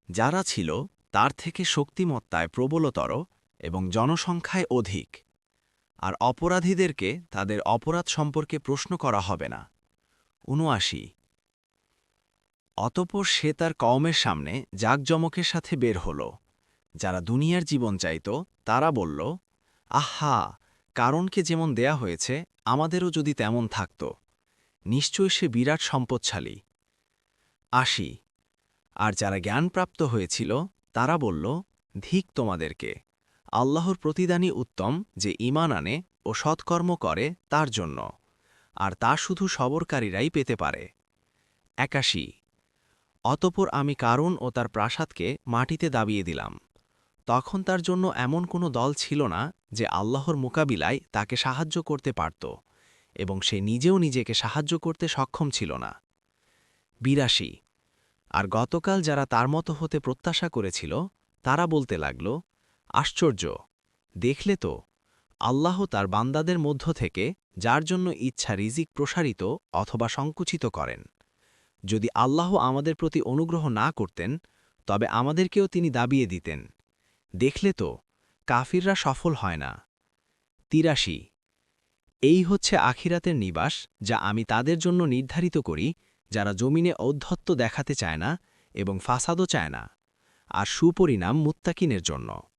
যারা ছিল তার থেকে শক্তিমত্তায় প্রবলতর এবং জনসংখ্যায় অধিক, আর অপরাধীদেরকে তাদের অপরাধ সম্পর্কে প্রশ্ন করা হবে না। ৭৯ অতঃপর সে তার কওমের সামনে জাঁকজমকের সাথে বের হল। যারা দুনিয়ার জীবন চাইত তারা বলল, আহা, কারণকে যেমন দেয়া হয়েছে আমাদেরও যদি তেমন থাকত, নিশ্চয় সে বিরাট সম্পদশালী। ৮০ আর যারা জ্ঞানপ্রাপ্ত হয়েছিল তারা বলল, ধিক তোমাদেরকে, আল্লাহর প্রতিদানই উত্তম যে ঈমান আনে ও সৎকর্ম করে তার জন্য, আর তা শুধু সবরকারীরাই পেতে পারে। ৮১ অতঃপর আমি কারুন ও তার প্রাসাদকে মাটিতে দাবিয়ে দিলাম। তখন তার জন্য এমন কোনো দল ছিল না যে আল্লাহর মোকাবিলায় তাকে সাহায্য করতে পারত, এবং সে নিজেও নিজেকে সাহায্য করতে সক্ষম ছিল না। ৮২ আর গতকাল যারা তার মতো হতে প্রত্যাশা করেছিল তারা বলতে লাগল, আশ্চর্য, দেখলে তো, আল্লাহ তার বান্দাদের মধ্য থেকে যার জন্য ইচ্ছা রিজিক প্রসারিত অথবা সংকুচিত করেন। যদি আল্লাহ আমাদের প্রতি অনুগ্রহ না করতেন তবে আমাদেরকেও তিনি দাবিয়ে দিতেন। দেখলে তো, কাফিররা সফল হয় না। ৮৩ এই হচ্ছে আখিরাতের নিবাস যা আমি তাদের জন্য নির্ধারিত করি যারা জমিনে ঔদ্ধত্য দেখাতে চায় না এবং ফাসাদও চায় না, আর সুপরিণাম মুত্তাকিনের জন্য।